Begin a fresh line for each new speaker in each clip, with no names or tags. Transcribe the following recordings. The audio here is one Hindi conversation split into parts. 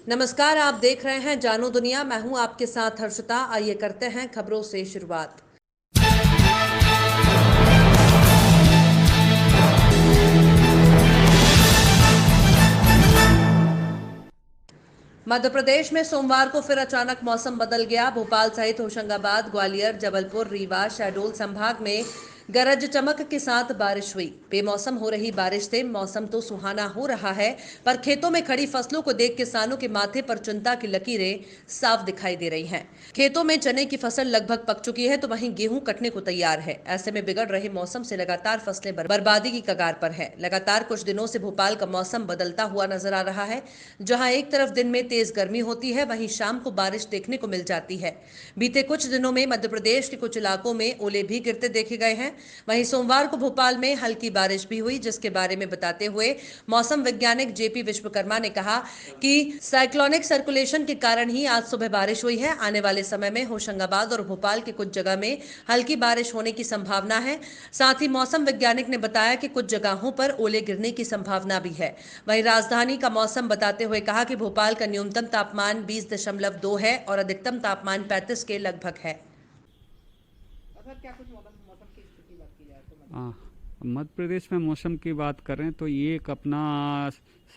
नमस्कार, आप देख रहे हैं जानो दुनिया। मैं हूं आपके साथ हर्षिता। आइए करते हैं खबरों से शुरुआत। मध्य प्रदेश में सोमवार को फिर अचानक मौसम बदल गया। भोपाल सहित होशंगाबाद, ग्वालियर, जबलपुर, रीवा, शहडोल संभाग में गरज चमक के साथ बारिश हुई। बेमौसम हो रही बारिश से मौसम तो सुहाना हो रहा है, पर खेतों में खड़ी फसलों को देख किसानों के माथे पर चिंता की लकीरें साफ दिखाई दे रही हैं। खेतों में चने की फसल लगभग पक चुकी है, तो वहीं गेहूं कटने को तैयार है। ऐसे में बिगड़ रहे मौसम से लगातार फसलें बर्बादी की कगार पर है। लगातार कुछ दिनों से भोपाल का मौसम बदलता हुआ नजर आ रहा है, जहां एक तरफ दिन में तेज गर्मी होती है, वहीं शाम को बारिश देखने को मिल जाती है। बीते कुछ दिनों में मध्य प्रदेश के कुछ इलाकों में ओले भी गिरते देखे गए हैं। वहीं सोमवार को भोपाल में हल्की बारिश भी हुई, जिसके बारे में बताते हुए मौसम वैज्ञानिक जेपी विश्वकर्मा ने कहा कि साइक्लोनिक सर्कुलेशन के कारण ही आज सुबह बारिश हुई है। आने वाले समय में होशंगाबाद और भोपाल के कुछ जगह में हल्की बारिश होने की संभावना है। साथ ही मौसम वैज्ञानिक ने बताया कि कुछ जगहों पर ओले गिरने की संभावना भी है। वहीं राजधानी का मौसम बताते हुए कहा कि भोपाल का न्यूनतम तापमान 20.2 है और अधिकतम तापमान 35 के लगभग है।
मध्य प्रदेश में मौसम की बात करें तो ये एक अपना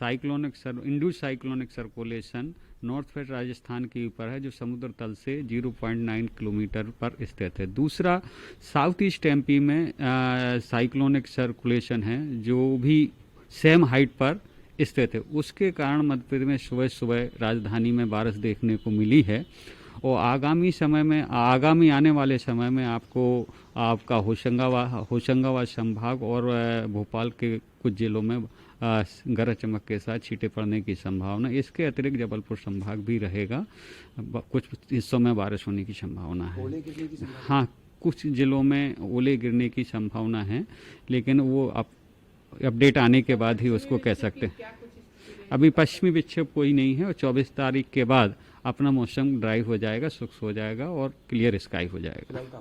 induce cyclonic circulation north west Rajasthan के ऊपर है, जो समुद्र तल से 0.9 किलोमीटर पर स्थित है। दूसरा साउथ ईस्ट एमपी में साइक्लोनिक सर्कुलेशन है, जो भी सेम हाइट पर स्थित है। उसके कारण मध्य प्रदेश में सुबह सुबह राजधानी में बारिश देखने को मिली है। और आगामी आने वाले समय में आपका होशंगाबाद संभाग और भोपाल के कुछ जिलों में गरज चमक के साथ छींटे पड़ने की संभावना। इसके अतिरिक्त जबलपुर संभाग भी रहेगा, कुछ हिस्सों में बारिश होने की संभावना है। हाँ, कुछ जिलों में ओले गिरने की संभावना है, लेकिन वो अपडेट आने के बाद ही उसको कह सकते हैं। अभी पश्चिमी विक्षेप कोई नहीं है और 24 तारीख के बाद अपना मौसम ड्राई हो जाएगा, शुष्क हो जाएगा और क्लियर स्काई हो जाएगा।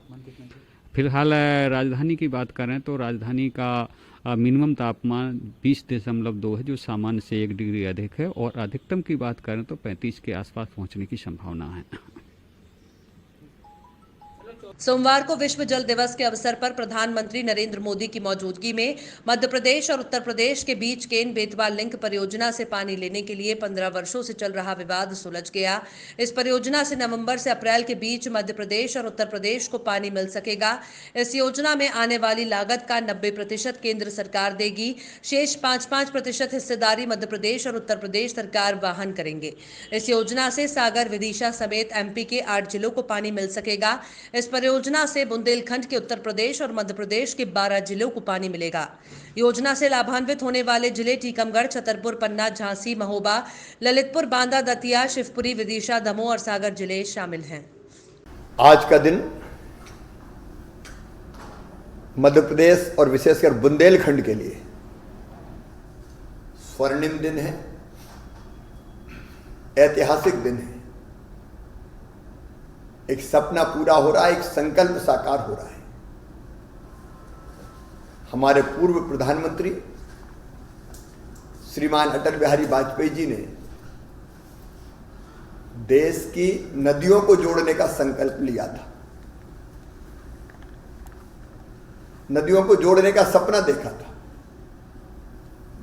फिलहाल राजधानी की बात करें तो राजधानी का मिनिमम तापमान 20.2 है, जो सामान्य से 1 डिग्री अधिक है, और अधिकतम की बात करें तो 35 के आसपास पहुंचने की संभावना है।
सोमवार को विश्व जल दिवस के अवसर पर प्रधानमंत्री नरेंद्र मोदी की मौजूदगी में मध्य प्रदेश और उत्तर प्रदेश के बीच केन बेतवा लिंक परियोजना से पानी लेने के लिए 15 वर्षों से चल रहा विवाद सुलझ गया। इस परियोजना से नवंबर से अप्रैल के बीच मध्य प्रदेश और उत्तर प्रदेश को पानी मिल सकेगा। इस योजना में आने वाली लागत का 90% केंद्र सरकार देगी। शेष 5-5% हिस्सेदारी मध्य प्रदेश और उत्तर प्रदेश सरकार वहन करेंगे। इस योजना से सागर, विदिशा समेत एमपी के 8 जिलों को पानी मिल सकेगा। इस परियोजना से बुंदेलखंड के उत्तर प्रदेश और मध्य प्रदेश के 12 जिलों को पानी मिलेगा। योजना से लाभान्वित होने वाले जिले टीकमगढ़, छतरपुर, पन्ना, झांसी, महोबा, ललितपुर, बांदा, दतिया, शिवपुरी, विदिशा, दमोह और सागर जिले शामिल हैं।
आज का दिन मध्य प्रदेश और विशेषकर बुंदेलखंड के लिए स्वर्णिम दिन है, ऐतिहासिक दिन है। एक सपना पूरा हो रहा है, एक संकल्प साकार हो रहा है। हमारे पूर्व प्रधानमंत्री श्रीमान अटल बिहारी वाजपेयी जी ने देश की नदियों को जोड़ने का संकल्प लिया था, नदियों को जोड़ने का सपना देखा था।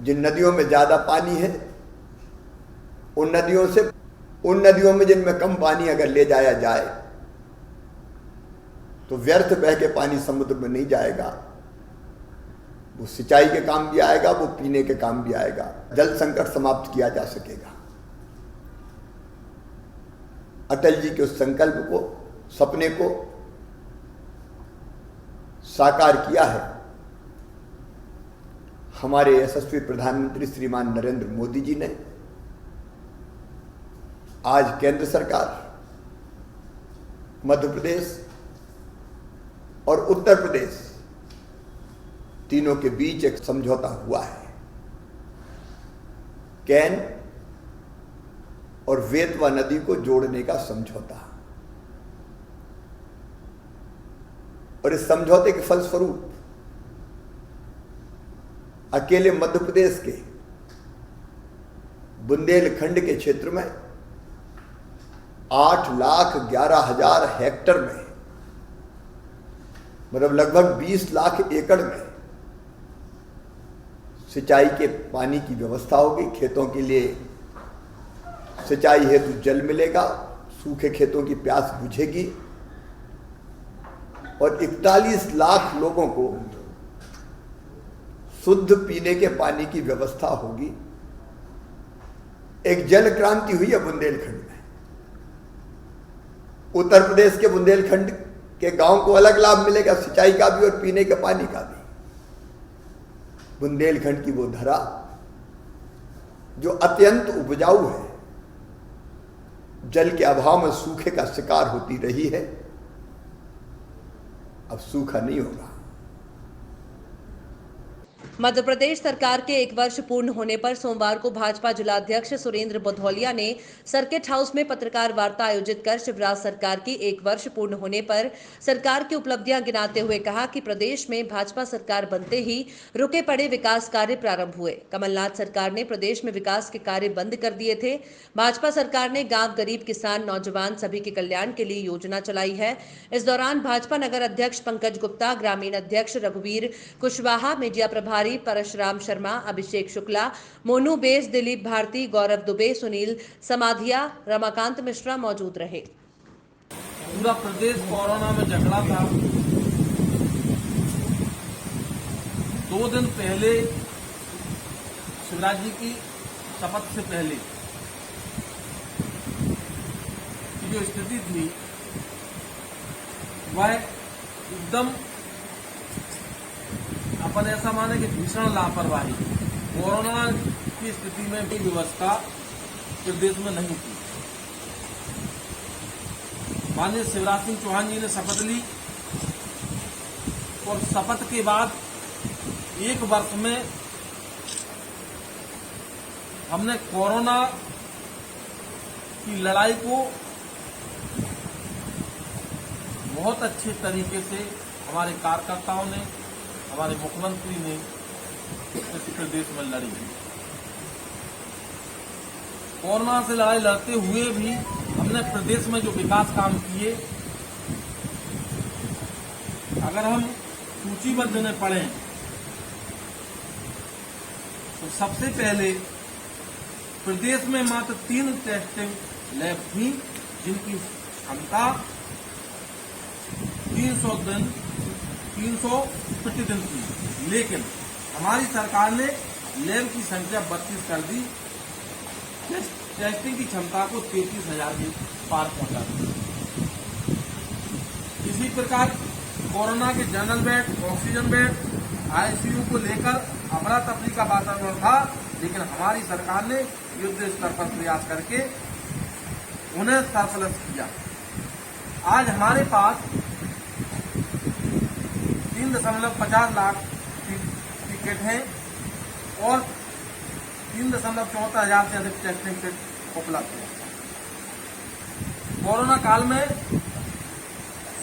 जिन नदियों में ज्यादा पानी है, उन नदियों में जिनमें कम पानी अगर ले जाया जाए तो व्यर्थ बह के पानी समुद्र में नहीं जाएगा। वो सिंचाई के काम भी आएगा, वो पीने के काम भी आएगा। जल संकट समाप्त किया जा सकेगा। अटल जी के उस संकल्प को, सपने को साकार किया है हमारे यशस्वी प्रधानमंत्री श्रीमान नरेंद्र मोदी जी ने। आज केंद्र सरकार, मध्य प्रदेश और उत्तर प्रदेश तीनों के बीच एक समझौता हुआ है। कैन और बेतवा नदी को जोड़ने का समझौता। और इस समझौते के फलस्वरूप अकेले मध्य प्रदेश के बुंदेलखंड के क्षेत्र में 8,11,000 हेक्टर में, मतलब लगभग 20 लाख एकड़ में सिंचाई के पानी की व्यवस्था होगी। खेतों के लिए सिंचाई हेतु जल मिलेगा, सूखे खेतों की प्यास बुझेगी और 41 लाख लोगों को शुद्ध पीने के पानी की व्यवस्था होगी। एक जल क्रांति हुई है बुंदेलखंड में। उत्तर प्रदेश के बुंदेलखंड के गांव को अलग लाभ मिलेगा, सिंचाई का भी और पीने के पानी का भी। बुंदेलखंड की वो धरा जो अत्यंत उपजाऊ है, जल के अभाव में सूखे का शिकार होती रही है, अब सूखा नहीं होगा।
मध्य प्रदेश सरकार के 1 वर्ष पूर्ण होने पर सोमवार को भाजपा जिलाध्यक्ष सुरेंद्र बधौलिया ने सर्किट हाउस में पत्रकार वार्ता आयोजित कर शिवराज सरकार की 1 वर्ष पूर्ण होने पर सरकार की उपलब्धियां गिनाते हुए कहा कि प्रदेश में भाजपा सरकार बनते ही रुके पड़े विकास कार्य प्रारंभ हुए। कमलनाथ सरकार ने प्रदेश में विकास के कार्य बंद कर दिए थे। भाजपा सरकार ने गांव, गरीब, किसान, नौजवान सभी के कल्याण के लिए योजना चलाई है। इस दौरान भाजपा नगर अध्यक्ष पंकज गुप्ता, ग्रामीण अध्यक्ष रघुवीर कुशवाहा, मीडिया प्रभारी परशुराम शर्मा, अभिषेक शुक्ला, मोनू बेस, दिलीप भारती, गौरव दुबे, सुनील समाधिया, रमाकांत मिश्रा मौजूद रहे।
पूरा प्रदेश कोरोना में जकड़ा था। 2 दिन पहले शिवराज जी की शपथ से पहले की जो स्थिति थी वह एकदम अपन ऐसा माने कि भीषण लापरवाही। कोरोना की स्थिति में भी व्यवस्था प्रदेश में नहीं थी। माननीय शिवराज सिंह चौहान जी ने शपथ ली और शपथ के बाद 1 वर्ष में हमने कोरोना की लड़ाई को बहुत अच्छे तरीके से हमारे कार्यकर्ताओं ने, हमारे मुख्यमंत्री ने इस प्रदेश में लड़ी। कोरोना से लड़ाई लड़ते हुए भी हमने प्रदेश में जो विकास काम किए, अगर हम सूचीबद्ध में पढ़ें तो सबसे पहले प्रदेश में मात्र 3 टेस्टिंग लैब थी जिनकी क्षमता 300 प्रतिदिन थी, लेकिन हमारी सरकार ने लैब की संख्या 32 कर दी, टेस्टिंग की क्षमता को 33,000 के पार पहुंचा दी। इसी प्रकार कोरोना के general bed, oxygen bed, ICU को लेकर अफरा तफरी का वातावरण था, लेकिन हमारी सरकार ने युद्ध स्तर पर प्रयास करके उन्हें सरप्लस किया। आज हमारे पास 3.50 लाख टिकट हैं और 3.74 हजार से अधिक टेस्टिंग किट उपलब्ध है। कोरोना काल में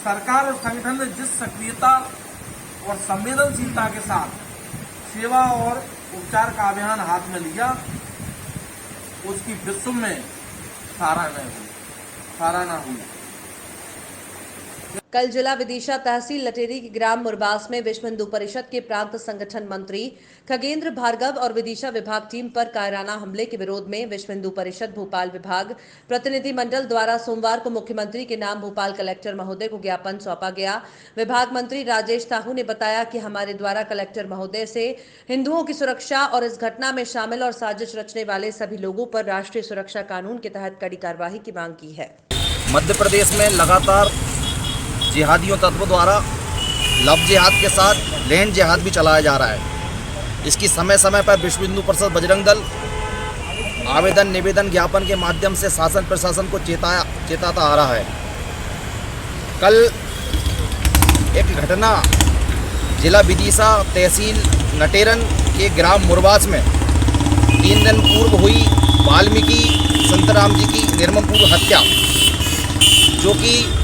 सरकार और संगठन ने जिस सक्रियता और संवेदनशीलता के साथ सेवा और उपचार का अभियान हाथ में लिया, उसकी विश्व में सराहना हुई।
कल जिला विदिशा तहसील लटेरी के ग्राम मुरबास में विश्व हिंदू परिषद के प्रांत संगठन मंत्री खगेंद्र भार्गव और विदिशा विभाग टीम पर कायराना हमले के विरोध में विश्व हिंदू परिषद भोपाल विभाग प्रतिनिधि मंडल द्वारा सोमवार को मुख्यमंत्री के नाम भोपाल कलेक्टर महोदय को ज्ञापन सौंपा गया। विभाग मंत्री राजेश साहू ने बताया कि हमारे द्वारा कलेक्टर महोदय से हिंदुओं की सुरक्षा और इस घटना में शामिल और साजिश रचने वाले सभी लोगों पर राष्ट्रीय सुरक्षा कानून के तहत कड़ी कार्रवाई की मांग की है।
मध्य प्रदेश में लगातार जिहादियों तत्वों द्वारा लव जिहाद के साथ लैंड जिहाद भी चलाया जा रहा है। इसकी समय समय पर विश्व हिंदू परिषद बजरंग दल आवेदन निवेदन ज्ञापन के माध्यम से शासन प्रशासन को चेताता आ रहा है। कल एक घटना जिला विदिशा तहसील नटेरन के ग्राम मुरबास में 3 दिन पूर्व हुई वाल्मीकि संतराम जी की निर्ममपूर्व हत्या, जो कि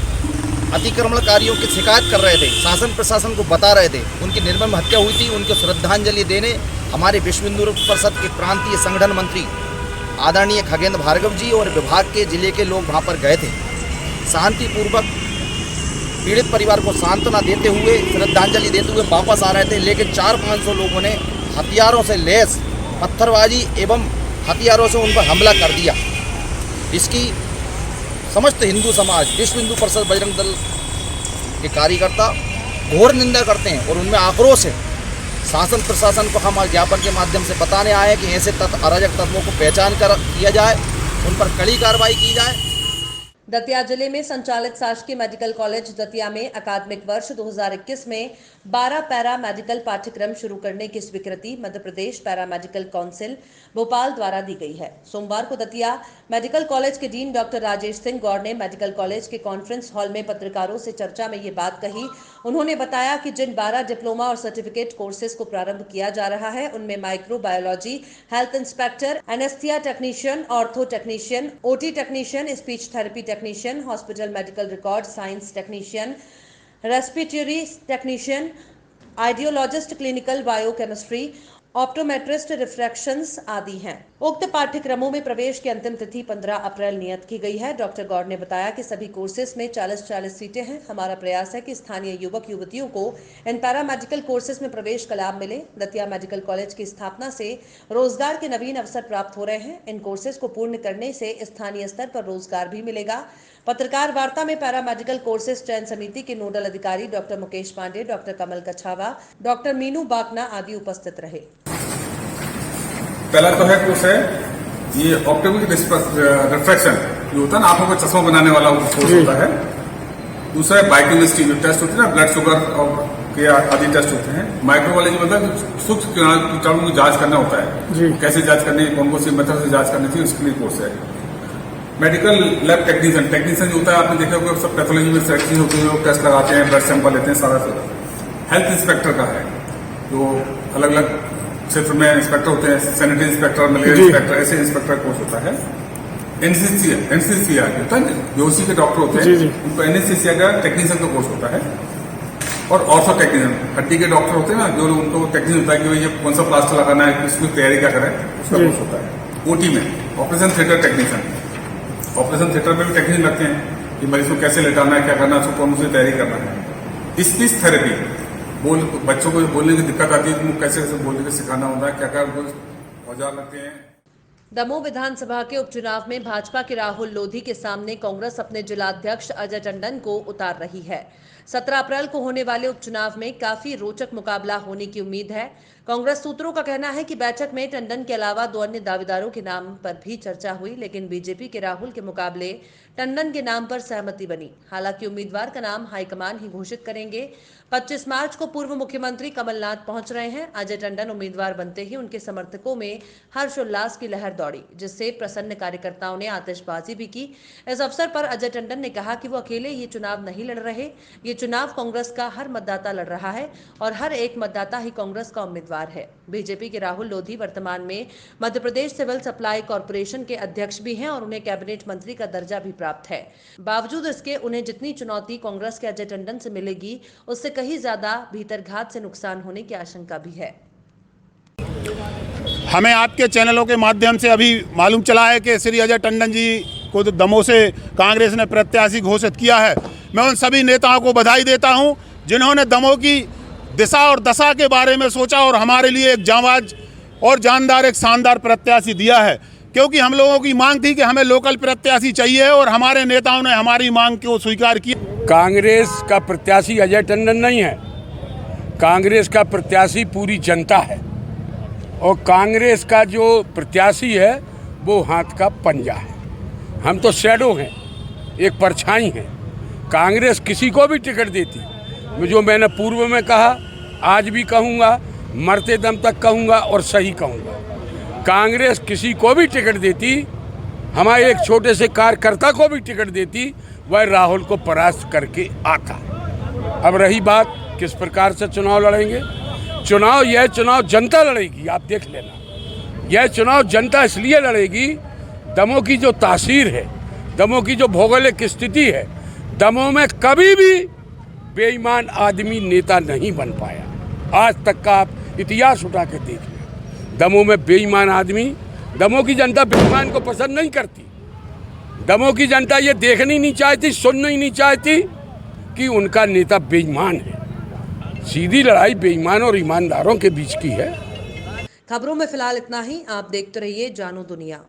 अतिक्रमणकारियों की शिकायत कर रहे थे, शासन प्रशासन को बता रहे थे, उनकी निर्मम हत्या हुई थी। उनको श्रद्धांजलि देने हमारे विश्व हिंदू परिषद के प्रांतीय संगठन मंत्री आदरणीय खगेंद्र भार्गव जी और विभाग के जिले के लोग वहाँ पर गए थे। शांतिपूर्वक पीड़ित परिवार को सांत्वना देते हुए, श्रद्धांजलि देते हुए वापस आ रहे थे, लेकिन 400-500 लोगों ने हथियारों से लैस पत्थरबाजी एवं हथियारों से उन पर हमला कर दिया। इसकी समस्त हिंदू समाज, विश्व हिंदू परिषद बजरंग दल के कार्यकर्ता घोर निंदा करते हैं और उनमें आक्रोश है। शासन प्रशासन को हम ज्ञापन के माध्यम से बताने आए हैं कि ऐसे अराजक तत्वों को पहचान कर किया जाए, उन पर कड़ी कार्रवाई की जाए।
दतिया जिले में संचालित शासकीय मेडिकल कॉलेज दतिया में अकादमिक वर्ष 2021 में 12 पैरा मेडिकल पाठ्यक्रम शुरू करने की स्वीकृति Madhya Pradesh para medical council Bhopal द्वारा दी गई है। सोमवार को दतिया मेडिकल कॉलेज के डीन डॉक्टर राजेश सिंह गौड़ ने मेडिकल कॉलेज के कॉन्फ्रेंस हॉल में पत्रकारों से चर्चा में ये बात कही। उन्होंने बताया कि जिन 12 डिप्लोमा और सर्टिफिकेट कोर्सेज को प्रारंभ किया जा रहा है, उनमें microbiology, health inspector, anaesthesia technician, ortho technician, OT technician, speech therapy technician, hospital medical record science technician, respiratory technician, audiologist, clinical biochemistry, optometrist, refractions आदि हैं। उक्त पाठ्यक्रमों में प्रवेश की अंतिम तिथि 15 अप्रैल नियत की गई है। डॉक्टर गौड़ ने बताया कि सभी कोर्सेज में 40-40 सीटें हैं। हमारा प्रयास है कि स्थानीय युवक युवतियों को इन पैरा मेडिकल कोर्सेज में प्रवेश का लाभ मिले। दतिया मेडिकल कॉलेज की स्थापना से रोजगार के नवीन अवसर प्राप्त हो रहे हैं। इन कोर्सेज को पूर्ण करने से स्थानीय स्तर पर रोजगार भी मिलेगा। पत्रकार वार्ता में पैरा मेडिकल कोर्सेज चयन समिति के नोडल अधिकारी डॉक्टर मुकेश पांडे, डॉक्टर कमल कछावा, डॉक्टर मीनू बाकना आदि उपस्थित रहे।
पहला तो है कोर्स है ये ऑप्टिक रिफ्रैक्शन, जो होता है ना आंखों को चश्मा बनाने वाला कोर्स होता है। दूसरा है बायोकेमिस्ट्री, जो टेस्ट होते हैं ना ब्लड शुगर और के आदि टेस्ट होते हैं। माइक्रोबायोलॉजी मतलब सूक्ष्म कीटाणु की जांच करना होता है, कैसे जांच करनी है, कौन कौन सी मेथड से जांच करनी चाहिए, उसके लिए कोर्स है। मेडिकल लैब टेक्नीशियन जो होता है, आपने देखा होगा सब पैथोलॉजी में सेक्शन होती है, टेस्ट लगाते हैं, ब्लड सैंपल लेते हैं, सारा। हेल्थ इंस्पेक्टर का है, जो अलग अलग क्षेत्र में इंस्पेक्टर होते हैं, सैनिटरी इंस्पेक्टर, मलेरिया इंस्पेक्टर, ऐसे इंस्पेक्टर कोर्स होता है। एनसीसीआर होता है, बेहोशी के डॉक्टर होते हैं, उनको एनसीसीआर का टेक्नीशियन का कोर्स होता है। और ऑर्थो टेक्नीशियन, हड्डी के डॉक्टर होते हैं ना, जो उनको टेक्नीशियन होता है कि ये कौन सा प्लास्टर लगाना है, इसकी तैयारी क्या करें, उसका कोर्स होता है। ओटी में operation theatre technician, operation theatre में भी टेक्नीशियन लगते हैं कि मरीज को कैसे लेटाना है, क्या करना है, उसको कौन सी तैयारी करना है। स्पीच थेरेपी, बच्चों को बोलने की दिक्कत आती है, उनको कैसे कैसे बोलने के सिखाना होता है, क्या क्या औजार लगते हैं।
दमोह विधानसभा के उपचुनाव में भाजपा के राहुल लोधी के सामने कांग्रेस अपने जिलाध्यक्ष अजय टंडन को उतार रही है। 17 अप्रैल को होने वाले उपचुनाव में काफी रोचक मुकाबला होने की उम्मीद है। कांग्रेस सूत्रों का कहना है कि बैठक में टंडन के अलावा 2 अन्य दावेदारों के नाम पर भी चर्चा हुई, लेकिन बीजेपी के राहुल के मुकाबले टंडन के नाम पर सहमति बनी। हालांकि उम्मीदवार का नाम हाईकमान ही घोषित करेंगे। 25 मार्च को पूर्व मुख्यमंत्री कमलनाथ पहुंच रहे हैं। अजय टंडन उम्मीदवार बनते ही उनके समर्थकों में हर्षोल्लास की लहर दौड़ी, जिससे प्रसन्न कार्यकर्ताओं ने आतिशबाजी भी की। इस अवसर पर अजय टंडन ने कहा कि वो अकेले ये चुनाव नहीं लड़ रहे, ये चुनाव कांग्रेस का हर मतदाता लड़ रहा है और हर एक मतदाता ही कांग्रेस का उम्मीदवार है। बीजेपी के राहुल लोधी वर्तमान में Madhya Pradesh civil supply corporation के अध्यक्ष भी हैं और उन्हें कैबिनेट मंत्री का दर्जा भी प्राप्त है। बावजूद इसके उन्हें जितनी चुनौती कांग्रेस के अजय टंडन से मिलेगी, उससे कहीं ज्यादा भीतरघात से नुकसान होने की आशंका भी है।
हमें आपके चैनलों के माध्यम से अभी मालूम चला है कि श्री अजय टंडन जी को दमोह से कांग्रेस ने प्रत्याशी घोषित किया है। मैं उन सभी नेताओं को बधाई देता हूं जिन्होंने दमोह की दिशा और दशा के बारे में सोचा और हमारे लिए एक जांबाज और जानदार, एक शानदार प्रत्याशी दिया है, क्योंकि हम लोगों की मांग थी कि हमें लोकल प्रत्याशी चाहिए और हमारे नेताओं ने हमारी मांग को स्वीकार किया।
कांग्रेस का प्रत्याशी अजय टंडन नहीं है, कांग्रेस का प्रत्याशी पूरी जनता है और कांग्रेस का जो प्रत्याशी है वो हाथ का पंजा है। हम तो शैडो हैं, एक परछाई हैं। कांग्रेस किसी को भी टिकट देती, जो मैंने पूर्व में कहा, आज भी कहूँगा, मरते दम तक कहूँगा और सही कहूँगा, कांग्रेस किसी को भी टिकट देती, हमारे एक छोटे से कार्यकर्ता को भी टिकट देती, वह राहुल को परास्त करके आता। अब रही बात किस प्रकार से चुनाव लड़ेंगे, यह चुनाव जनता लड़ेगी, आप देख लेना। यह चुनाव जनता इसलिए लड़ेगी, दमोह की जो तासीर है, दमोह की जो भौगोलिक स्थिति है, दमोह में कभी भी बेईमान आदमी नेता नहीं बन पाया। आज तक का आप इतिहास उठा के देख लें, दमोह में बेईमान आदमी दमोह की जनता बेईमान को पसंद नहीं करती। दमोह की जनता ये देखनी नहीं चाहती, सुननी नहीं चाहती कि उनका नेता बेईमान है। सीधी लड़ाई बेईमान और ईमानदारों के बीच की है।
खबरों में फिलहाल इतना ही। आप देखते रहिए जानू दुनिया।